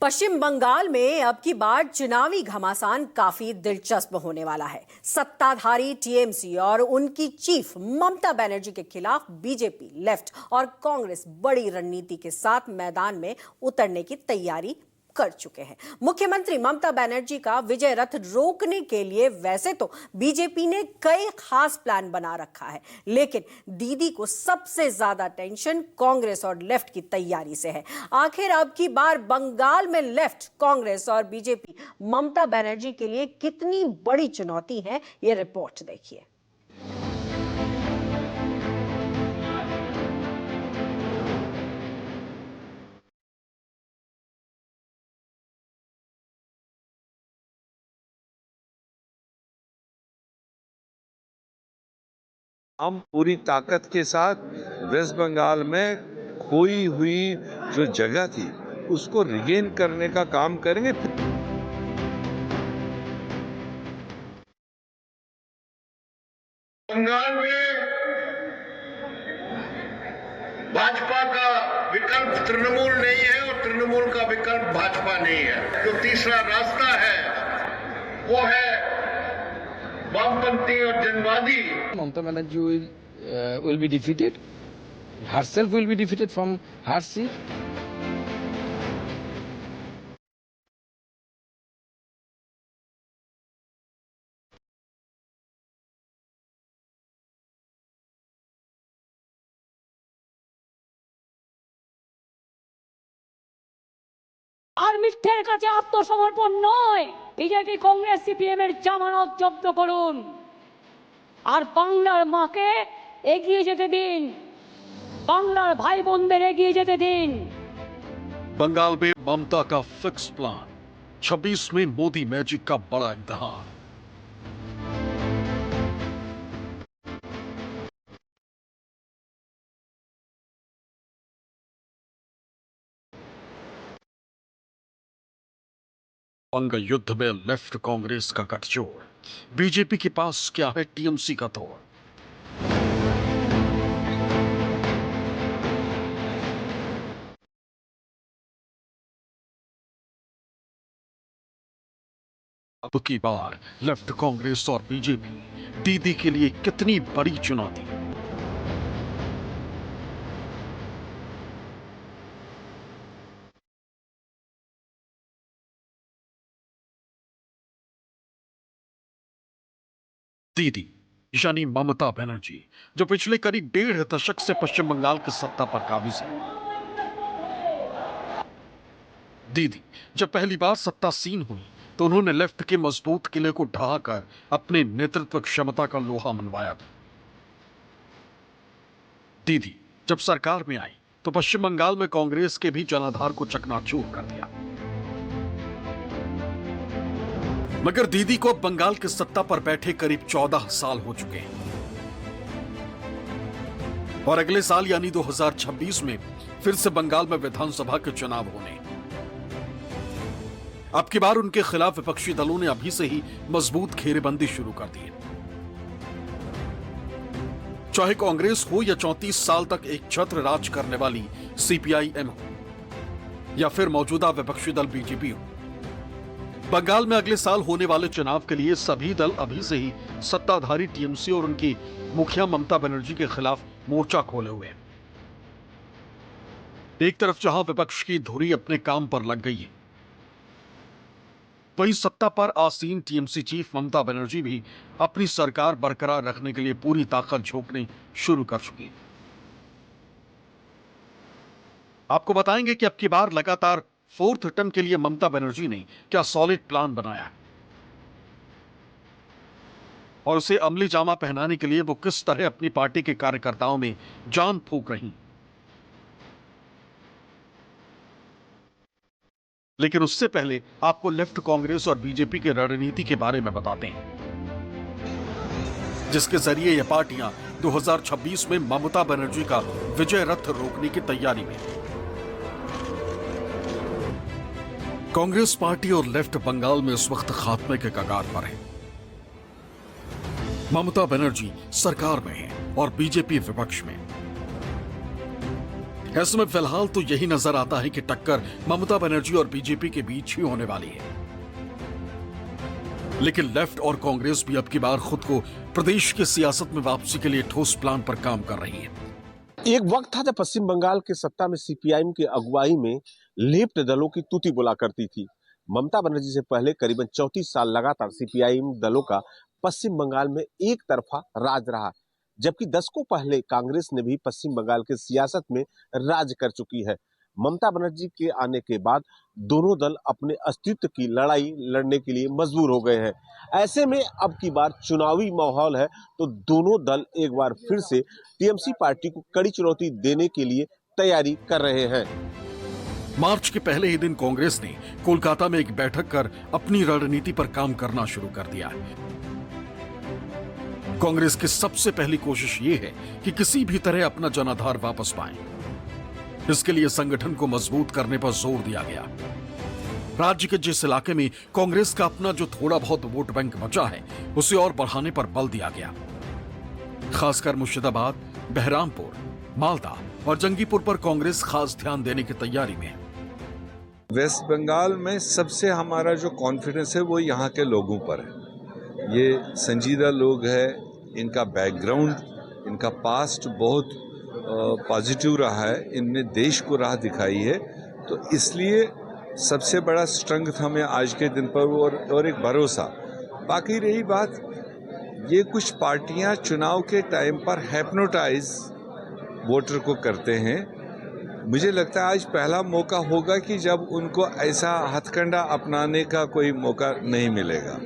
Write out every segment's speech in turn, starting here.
पश्चिम बंगाल में अब की बार चुनावी घमासान काफी दिलचस्प होने वाला है। सत्ताधारी टीएमसी और उनकी चीफ ममता बनर्जी के खिलाफ बीजेपी, लेफ्ट और कांग्रेस बड़ी रणनीति के साथ मैदान में उतरने की तैयारी कर चुके हैं। मुख्यमंत्री ममता बनर्जी का विजय रथ रोकने के लिए वैसे तो बीजेपी ने कई खास प्लान बना रखा है, लेकिन दीदी को सबसे ज्यादा टेंशन कांग्रेस और लेफ्ट की तैयारी से है। आखिर अब की बार बंगाल में लेफ्ट, कांग्रेस और बीजेपी ममता बनर्जी के लिए कितनी बड़ी चुनौती है, ये रिपोर्ट देखिए। हम पूरी ताकत के साथ वेस्ट बंगाल में खोई हुई जो जगह थी उसको रिगेन करने का काम करेंगे। बंगाल में भाजपा का विकल्प तृणमूल नहीं है और तृणमूल का विकल्प भाजपा नहीं है। जो तीसरा रास्ता है वो है वामपंथी और जनवादी। Mamata Banerjee will be defeated. Herself will be defeated from her seat. আর মিথ্যের কাছে আত্মসমর্পণ নয়। বিজেপি কংগ্রেস সিপিএম এর জামানত জব্দ করুন আর বাংলার মাকে এগিয়ে যেতে দিন, বাংলার ভাই বোনদের এগিয়ে যেতে দিন। बंगाल में ममता का फिक्स प्लान, 26 में मोदी मैजिक का बड़ा इम्तिहान। अंग युद्ध में लेफ्ट कांग्रेस का गठजोड़, बीजेपी के पास क्या है टीएमसी का तोड़। अब की बार लेफ्ट कांग्रेस और बीजेपी दीदी के लिए कितनी बड़ी चुनौती। दीदी यानी ममता बनर्जी, जो पिछले करीब 1.5 दशक से पश्चिम बंगाल की सत्ता पर काबिज है। दीदी जब पहली बार सत्तासीन हुई तो उन्होंने लेफ्ट के मजबूत किले को ढहाकर अपने नेतृत्व क्षमता का लोहा मनवाया था। दीदी जब सरकार में आई तो पश्चिम बंगाल में कांग्रेस के भी जनाधार को चकनाचूर कर दिया। मगर दीदी को अब बंगाल की सत्ता पर बैठे करीब 14 साल हो चुके हैं और अगले साल यानी 2026 में फिर से बंगाल में विधानसभा के चुनाव होने। अब की बार उनके खिलाफ विपक्षी दलों ने अभी से ही मजबूत घेरेबंदी शुरू कर दी है। चाहे कांग्रेस हो या 34 साल तक एक छत्र राज करने वाली सीपीआईएम हो या फिर मौजूदा विपक्षी दल बीजेपी हो, बंगाल में अगले साल होने वाले चुनाव के लिए सभी दल अभी से ही सत्ताधारी टीएमसी और उनकी मुखिया ममता बनर्जी के खिलाफ मोर्चा खोले हुए हैं। एक तरफ जहां विपक्ष की धुरी अपने काम पर लग गई है, वहीं सत्ता पर आसीन टीएमसी चीफ ममता बनर्जी भी अपनी सरकार बरकरार रखने के लिए पूरी ताकत झोंकनी शुरू कर चुकी है। आपको बताएंगे कि अब की बार लगातार 4th टर्म के लिए ममता बनर्जी ने क्या सॉलिड प्लान बनाया है और उसे अमली जामा पहनाने के लिए वो किस तरह अपनी पार्टी के कार्यकर्ताओं में जान फूंक रही। लेकिन उससे पहले आपको लेफ्ट कांग्रेस और बीजेपी की रणनीति के बारे में बताते हैं, जिसके जरिए ये पार्टियां 2026 में ममता बनर्जी का विजय रथ रोकने की तैयारी में। कांग्रेस पार्टी और लेफ्ट बंगाल में इस वक्त खात्मे के कगार पर है। ममता बनर्जी सरकार में है और बीजेपी विपक्ष में। ऐसे में फिलहाल तो यही नजर आता है कि टक्कर ममता बनर्जी और बीजेपी के बीच ही होने वाली है। लेकिन लेफ्ट और कांग्रेस भी अब की बार खुद को प्रदेश की सियासत में वापसी के लिए ठोस प्लान पर काम कर रही है। एक वक्त था जब पश्चिम बंगाल के सत्ता में सीपीआईएम की अगुवाई में लेफ्ट दलों की तूती बोला करती थी। ममता बनर्जी से पहले करीबन 34 साल लगातार सीपीआईएम दलों का पश्चिम बंगाल में एक तरफा राज रहा, जबकि दशकों पहले कांग्रेस ने भी पश्चिम बंगाल की सियासत में राज कर चुकी है। ममता बनर्जी के आने के बाद दोनों दल अपने अस्तित्व की लड़ाई लड़ने के लिए मजबूर हो गए हैं। ऐसे में अब की बार चुनावी माहौल है तो दोनों दल एक बार फिर से टीएमसी पार्टी को कड़ी चुनौती देने के लिए तैयारी कर रहे हैं। मार्च के पहले ही दिन कांग्रेस ने कोलकाता में एक बैठक कर अपनी रणनीति पर काम करना शुरू कर दिया है। कांग्रेस की सबसे पहली कोशिश ये है कि किसी भी तरह अपना जनाधार वापस पाएं। इसके लिए संगठन को मजबूत करने पर जोर दिया गया। राज्य के जिस इलाके में कांग्रेस का अपना जो थोड़ा बहुत वोट बैंक बचा है उसे और बढ़ाने पर बल दिया गया। खासकर मुर्शिदाबाद, बहरामपुर, मालदा और जंगीपुर पर कांग्रेस खास ध्यान देने की तैयारी में है। वेस्ट बंगाल में सबसे हमारा जो कॉन्फिडेंस है वो यहाँ के लोगों पर है। ये संजीदा लोग हैं, इनका बैकग्राउंड, इनका पास्ट बहुत पॉजिटिव रहा है, इनने देश को राह दिखाई है, तो इसलिए सबसे बड़ा स्ट्रेंथ हमें आज के दिन पर और एक भरोसा। बाकी रही बात, ये कुछ पार्टियां चुनाव के टाइम पर हिप्नोटाइज वोटर को करते हैं। मुझे लगता है आज पहला मौका होगा कि जब उनको ऐसा हथकंडा अपनाने का कोई मौका नहीं मिलेगा।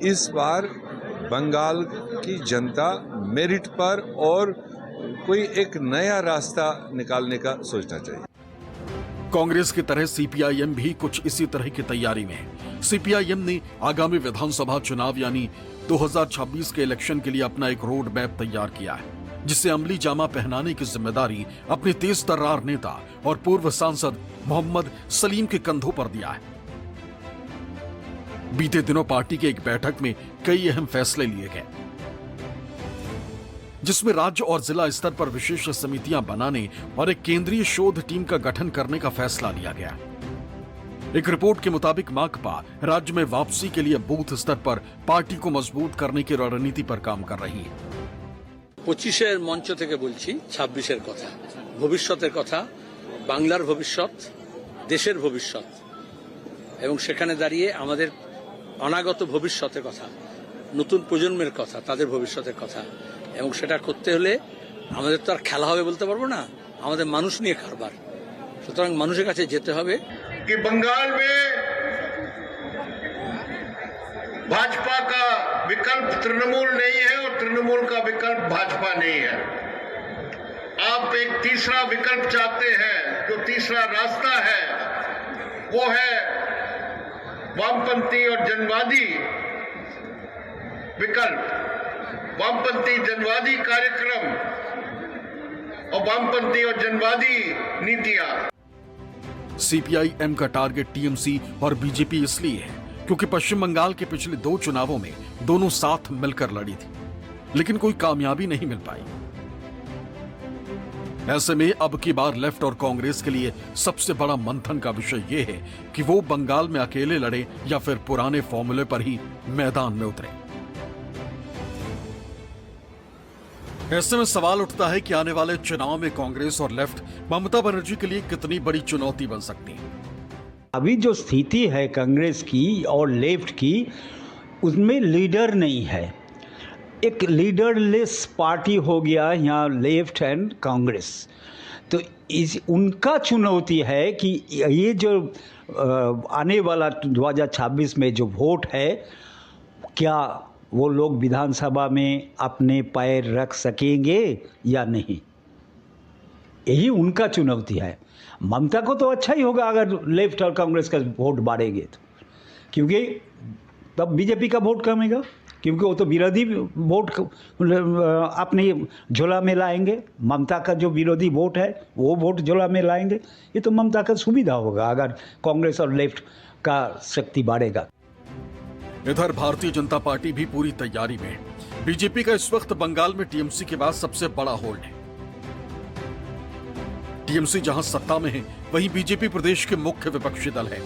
इस बार बंगाल की जनता मेरिट पर और कोई एक नया रास्ता निकालने का सोचना चाहिए। कांग्रेस की तरह सीपीआईएम भी कुछ इसी तरह की तैयारी में है। सीपीआईएम ने आगामी विधानसभा चुनाव यानी 2026 के इलेक्शन के लिए अपना एक रोड मैप तैयार किया है, जिसे अमली जामा पहनाने की जिम्मेदारी अपने तेज तर्रार नेता और पूर्व सांसद मोहम्मद सलीम के कंधों पर दिया है। बीते दिनों पार्टी की एक बैठक में कई अहम फैसले लिए गए, जिसमें राज्य और जिला स्तर पर विशेष समितियां बनाने और एक केंद्रीय शोध टीम का गठन करने का फैसला लिया गया। एक रिपोर्ट के मुताबिक माकपा राज्य में वापसी के लिए बूथ स्तर पर पार्टी को मजबूत करने की रणनीति पर काम कर रही है। 25-এর মঞ্চ থেকে বলছি 26-এর কথা, ভবিষ্যতের কথা, বাংলার ভবিষ্যৎ, দেশের ভবিষ্যৎ এবং সেখানে দাঁড়িয়ে আমাদের অনাগত ভবিষ্যতের কথা, নতুন প্রজন্মের কথা, তাদের ভবিষ্যতের কথা এবং সেটা করতে হলে আমাদের তো আর খেলা হবে বলতে পারবো না, আমাদের মানুষ নিয়ে কারবার। সুতরাং মানুষের কাছে যেতে হবে। कि बंगाल में भाजपा का विकल्प तृणमूल नहीं है और तृणमूल का विकल्प भाजपा नहीं है। आप एक तीसरा विकल्प चाहते हैं, जो तीसरा रास्ता है वो है वामपंथी और जनवादी विकल्प, वामपंथी जनवादी कार्यक्रम और वामपंथी और जनवादी नीतियां। सीपीआईएम का टारगेट टीएमसी और बीजेपी इसलिए है क्योंकि पश्चिम बंगाल के पिछले 2 चुनावों में दोनों साथ मिलकर लड़ी थी, लेकिन कोई कामयाबी नहीं मिल पाई। ऐसे में अब की बार लेफ्ट और कांग्रेस के लिए सबसे बड़ा मंथन का विषय यह है कि वो बंगाल में अकेले लड़े या फिर पुराने फॉर्मूले पर ही मैदान में उतरे। ऐसे में सवाल उठता है कि आने वाले चुनाव में कांग्रेस और लेफ्ट ममता बनर्जी के लिए कितनी बड़ी चुनौती बन सकती है। अभी जो स्थिति है कांग्रेस की और लेफ्ट की, उसमें लीडर नहीं है, एक लीडरलेस पार्टी हो गया यहाँ लेफ्ट एंड कांग्रेस। तो उनका चुनौती है कि ये जो आने वाला 2026 में जो वोट है, क्या वो लोग विधानसभा में अपने पैर रख सकेंगे या नहीं, यही उनका चुनौती है। ममता को तो अच्छा ही होगा अगर लेफ्ट और कांग्रेस का वोट बढ़ेंगे तो, क्योंकि तब बीजेपी का वोट कमेगा, क्योंकि वो तो विरोधी वोट अपने झोला में लाएंगे। ममता का जो विरोधी वोट है वो वोट झोला में लाएंगे। ये तो ममता का सुविधा होगा अगर कांग्रेस और लेफ्ट का शक्ति बढ़ेगा। इधर भारतीय जनता पार्टी भी पूरी तैयारी में है। बीजेपी का इस वक्त बंगाल में टीएमसी के बाद सबसे बड़ा होल्ड है। टीएमसी जहां सत्ता में है, वहीं बीजेपी प्रदेश के मुख्य विपक्षी दल है।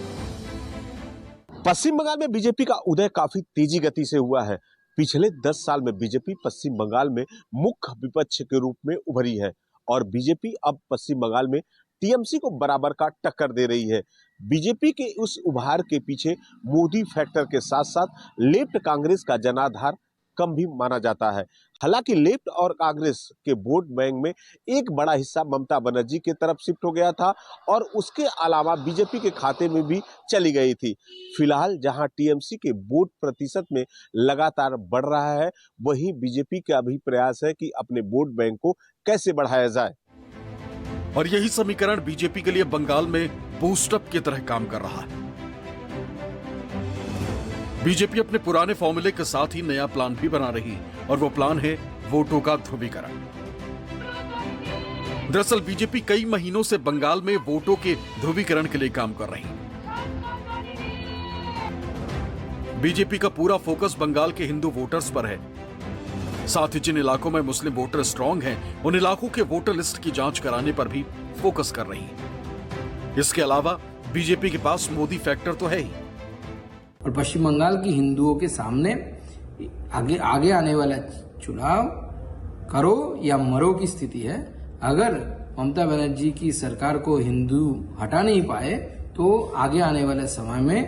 पश्चिम बंगाल में बीजेपी का उदय काफी तेजी गति से हुआ है। पिछले 10 साल में बीजेपी पश्चिम बंगाल में मुख्य विपक्ष के रूप में उभरी है और बीजेपी अब पश्चिम बंगाल में टीएमसी को बराबर का टक्कर दे रही है। बीजेपी के उस उभार के पीछे मोदी फैक्टर के साथ साथ लेफ्ट कांग्रेस का जनाधार कम भी माना जाता है। हालांकि लेफ्ट और कांग्रेस के वोट बैंक में एक बड़ा हिस्सा ममता बनर्जी की तरफ शिफ्ट हो गया था और उसके अलावा बीजेपी के खाते में भी चली गई थी। फिलहाल जहां टीएमसी के वोट प्रतिशत में लगातार बढ़ रहा है, वहीं बीजेपी का भी प्रयास है कि अपने वोट बैंक को कैसे बढ़ाया जाए। और यही समीकरण बीजेपी के लिए बंगाल में बूस्टअप की तरह काम कर रहा है। बीजेपी अपने पुराने फॉर्मूले के साथ ही नया प्लान भी बना रही है और वो प्लान है वोटों का ध्रुवीकरण। दरअसल बीजेपी कई महीनों से बंगाल में वोटों के ध्रुवीकरण के लिए काम कर रही है। बीजेपी का पूरा फोकस बंगाल के हिंदू वोटर्स पर है। साथ ही जिन इलाकों में मुस्लिम वोटर स्ट्रांग हैं, उन इलाकों के वोटर लिस्ट की जांच कराने पर भी फोकस कर रही है। इसके अलावा बीजेपी के पास मोदी फैक्टर तो है ही। और पश्चिम बंगाल की हिंदुओं के सामने आगे आने वाला चुनाव करो या मरो की स्थिति है। अगर ममता बनर्जी की सरकार को हिंदू हटा नहीं पाए तो आगे आने वाले समय में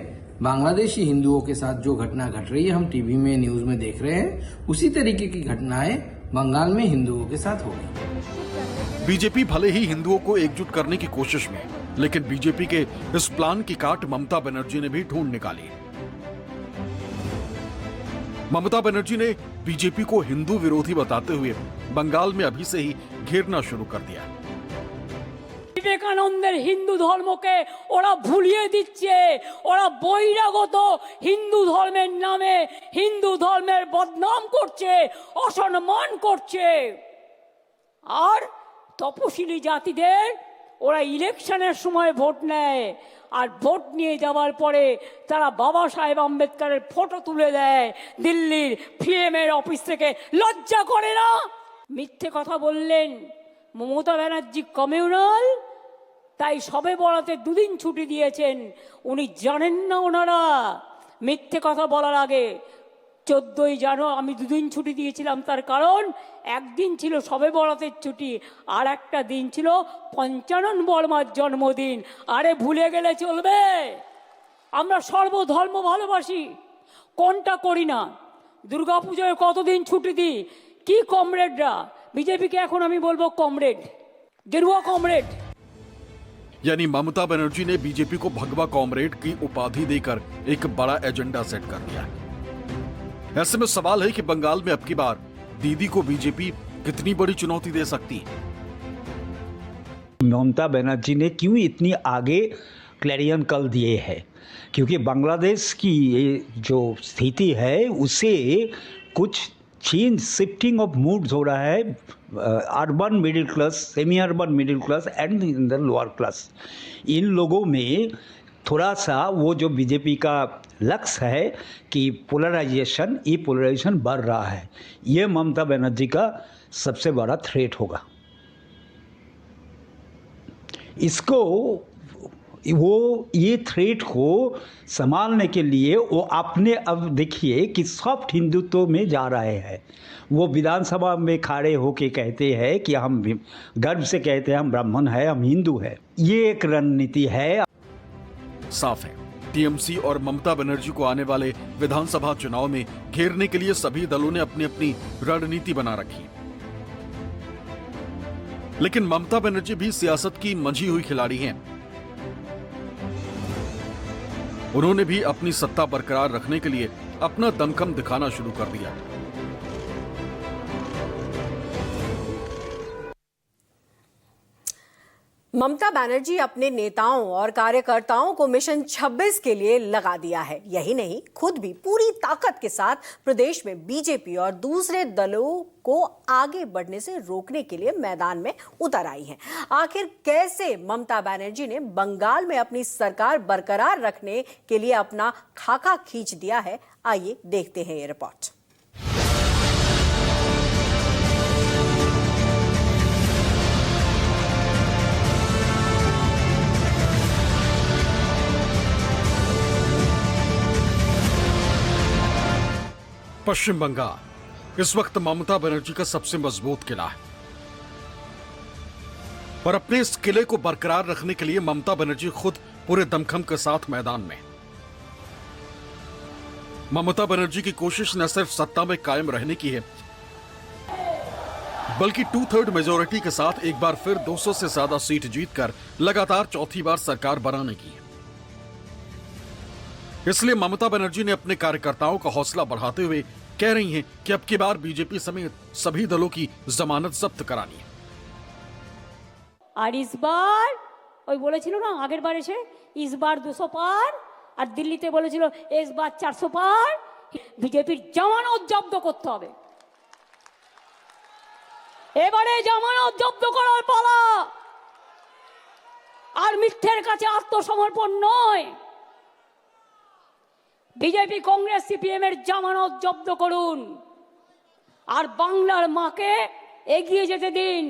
बांग्लादेशी हिंदुओं के साथ जो घटना घट रही है, हम टीवी में न्यूज में देख रहे हैं, उसी तरीके की घटनाएं बंगाल में हिंदुओं के साथ होगी। बीजेपी भले ही हिंदुओं को एकजुट करने की कोशिश में, लेकिन बीजेपी के इस प्लान की काट ममता बनर्जी ने भी ढूंढ निकाली। ममता बनर्जी ने बीजेपी को हिंदू विरोधी बताते हुए बंगाल में अभी से ही घेरना शुरू कर दिया। বিবেকানন্দের হিন্দু ধর্মকে ওরা ভুলিয়ে দিচ্ছে, ওরা বহিরাগত হিন্দু ধর্মের নামে হিন্দু ধর্মের বদনাম করছে, অসম্মান করছে। আর তপশিলি জাতিদের ওরা ইলেকশনের সময় ভোট নেয়, আর ভোট নিয়ে যাওয়ার পরে তারা বাবা সাহেব আম্বেদকরের ফটো তুলে দেয় দিল্লির পিএমের অফিস থেকে। লজ্জা করে না? মিথ্যে কথা বললেন মমতা ব্যানার্জি কমিউনাল, তাই সবে বরাতে দুদিন ছুটি দিয়েছেন। উনি জানেন না ওনারা মিথ্যে কথা বলার আগে 14ই জানুয়ারি আমি দুদিন ছুটি দিয়েছিলাম, তার কারণ একদিন ছিল সবে বরাতের ছুটি আর একটা দিন ছিল পঞ্চানন বর্মার জন্মদিন। আরে ভুলে গেলে চলবে? আমরা সর্বধর্ম ভালোবাসি, কোনটা করি না? দুর্গাপুজোয় কতদিন ছুটি দিই? কি কমরেডরা? বিজেপিকে এখন আমি বলবো কমরেড, গেরুয়া কমরেড। यानी ममता बनर्जी ने बीजेपी को भगवा कॉमरेड की उपाधि देकर एक बड़ा एजेंडा सेट कर दिया है। ऐसे में सवाल है कि बंगाल में अब की बार दीदी को बीजेपी कितनी बड़ी चुनौती दे सकती है। ममता बनर्जी ने क्यों इतनी आगे क्लैरियन कॉल दिए है? क्योंकि बांग्लादेश की ये जो स्थिति है उसे कुछ चेंज शिफ्टिंग ऑफ मूड्स हो रहा है, urban middle class, semi urban middle class and in the lower class. इन लोगों में थोड़ा सा वो जो बीजेपी का लक्ष्य है कि पोलराइजेशन, ये पोलराइजेशन बढ़ रहा है, ये ममता बनर्जी का सबसे बड़ा थ्रेट होगा। इसको वो ये थ्रेट को संभालने के लिए वो अपने, अब देखिए कि सॉफ्ट हिंदुत्व में जा रहे हैं। वो विधानसभा में खड़े होके कहते हैं कि हम गर्व से कहते हैं हम ब्राह्मण हैं, हम हिंदू हैं। ये एक रणनीति है। साफ है टीएमसी और ममता बनर्जी को आने वाले विधानसभा चुनाव में घेरने के लिए सभी दलों ने अपनी अपनी रणनीति बना रखी। लेकिन ममता बनर्जी भी सियासत की मंझी हुई खिलाड़ी हैं। उन्होंने भी अपनी सत्ता बरकरार रखने के लिए अपना दमखम दिखाना शुरू कर दिया। ममता बनर्जी अपने नेताओं और कार्यकर्ताओं को मिशन 26 के लिए लगा दिया है। यही नहीं, खुद भी पूरी ताकत के साथ प्रदेश में बीजेपी और दूसरे दलों को आगे बढ़ने से रोकने के लिए मैदान में उतर आई हैं। आखिर कैसे ममता बनर्जी ने बंगाल में अपनी सरकार बरकरार रखने के लिए अपना खाका खींच दिया है, आइए देखते हैं ये रिपोर्ट। पश्चिम बंगाल इस वक्त ममता बनर्जी का सबसे मजबूत किला है और अपने इस किले को बरकरार रखने के लिए ममता बनर्जी खुद पूरे दमखम के साथ मैदान में। ममता बनर्जी की कोशिश न सिर्फ सत्ता में कायम रहने की है, बल्कि 2/3 मेजोरिटी के साथ एक बार फिर 200 से ज्यादा सीट जीतकर लगातार चौथी बार सरकार बनाने की है। इसलिए ममता बनर्जी ने अपने कार्यकर्ताओं का हौसला बढ़ाते हुए कह रही हैं कि अब की बार बीजेपी समेत सभी दलों की जमानत जब्त करानी है। আর ইসবার ওই বলেছিল না আগের বার এসে ইসবার 200 পার আর দিল্লিতে বলেছিল ইসবার 400 পার, বিজেপির জামানত জব্দ করতে হবে। এবারে জামানত জব্দ করার পালা, আর মিথ্যের কাছে আত্মসমর্পণ নয়। বিজেপি কংগ্রেস সিপিএম এর জামানত জব্দ করুন আর বাংলার মাকে এগিয়ে যেতে দিন,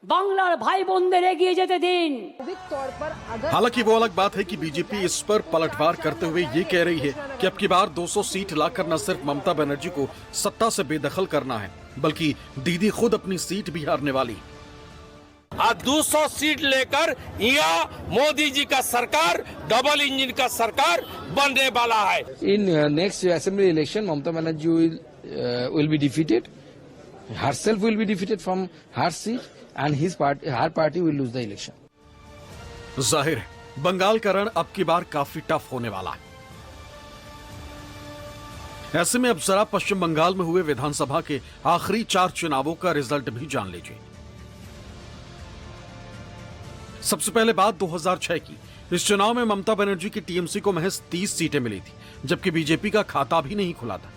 बांग्लार भाई बंदर एगिए जेते दिन। हालांकि वो अलग बात है कि बीजेपी इस पर पलटवार करते हुए ये कह रही है कि अब की बार 200 सीट लाकर न सिर्फ ममता बनर्जी को सत्ता से बेदखल करना है, बल्कि दीदी खुद अपनी सीट भी हारने वाली। आज 200 सीट लेकर यहाँ मोदी जी का सरकार डबल इंजन का सरकार बनने वाला है। In next assembly election, Mamata Banerjee will be defeated. Herself will be defeated from her seat, and her party will lose the election. जाहिर है बंगाल का रण अब की बार काफी टफ होने वाला है। ऐसे में अब जरा पश्चिम बंगाल में हुए विधानसभा के आखिरी 4 चुनावों का रिजल्ट भी जान लीजिए। सबसे पहले बात 2006 की। इस चुनाव में ममता बनर्जी की टीएमसी को महज 30 सीटें मिली थी, जबकि बीजेपी का खाता भी नहीं खुला था।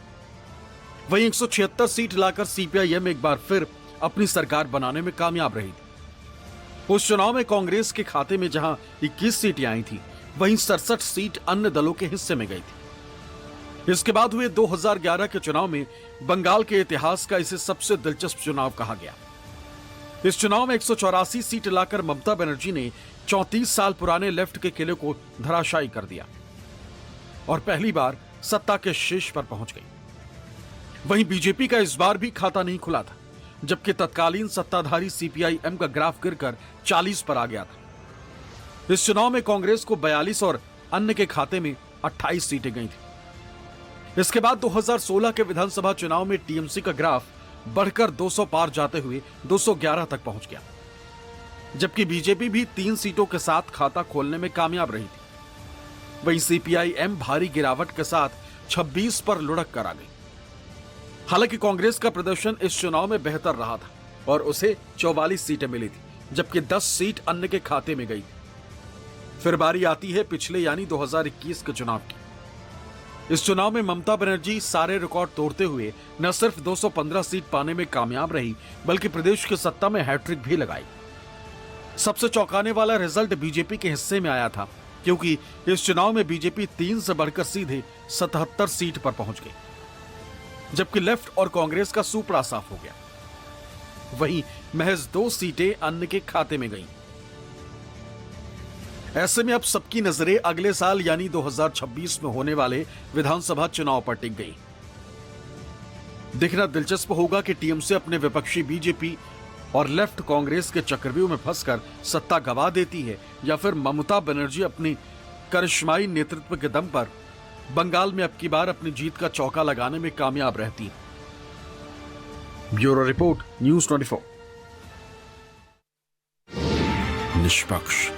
वहीं 176 सीट लाकर सीपीआईएम एक बार फिर अपनी सरकार बनाने में कामयाब रही थी। उस चुनाव में कांग्रेस के खाते में जहां 21 सीटें आई थी, वहीं 67 सीट अन्य दलों के हिस्से में गई थी। इसके बाद हुए 2011 के चुनाव में बंगाल के इतिहास का इसे सबसे दिलचस्प चुनाव कहा गया। इस चुनाव में 184 सीट लाकर ममता बनर्जी ने 34 साल पुराने लेफ्ट के किले को धराशायी कर दिया और पहली बार सत्ता के शीर्ष पर पहुंच गई। वहीं बीजेपी का इस बार भी खाता नहीं खुला था, जबकि तत्कालीन सत्ताधारी सीपीआईएम का ग्राफ गिरकर 40 पर आ गया था। इस चुनाव में कांग्रेस को 42 और अन्य के खाते में 28 सीटें गई थी। इसके बाद 2016 के विधानसभा चुनाव में टीएमसी का ग्राफ बढ़कर 200 पार जाते हुए 211 तक पहुंच गया, जबकि बीजेपी भी 3 सीटों के साथ खाता खोलने में कामयाब रही थी। वहीं सीपीआईएम भारी गिरावट के साथ 26 पर लुढ़क कर आ गई। हालांकि कांग्रेस का प्रदर्शन इस चुनाव में बेहतर रहा था और उसे 44 सीटें मिली थी, जबकि 10 सीट अन्य के खाते में गई थी। फिर बारी आती है पिछले यानी 2021 के चुनाव की। इस चुनाव में ममता बनर्जी सारे रिकॉर्ड तोड़ते हुए न सिर्फ 215 सीट पाने में कामयाब रही, बल्कि प्रदेश की सत्ता में हैट्रिक भी लगाई। सबसे चौंकाने वाला रिजल्ट बीजेपी के हिस्से में आया था, क्योंकि इस चुनाव में बीजेपी 3 से बढ़कर सीधे 77 सीट पर पहुंच गई, जबकि लेफ्ट और कांग्रेस का सूपड़ा साफ हो गया। वहीं महज 2 सीटें अन्य के खाते में गईं। ऐसे में अब सबकी नजरें अगले साल यानी 2026 में होने वाले विधानसभा चुनाव पर टिक गई। देखना दिलचस्प होगा कि टीएमसी अपने विपक्षी बीजेपी और लेफ्ट कांग्रेस के चक्रव्यूह में फंसकर सत्ता गंवा देती है, या फिर ममता बनर्जी अपनी करिश्माई नेतृत्व के दम पर बंगाल में अब की बार अपनी जीत का चौका लगाने में कामयाब रहती है। Bureau report, news 24। निष्पक्ष,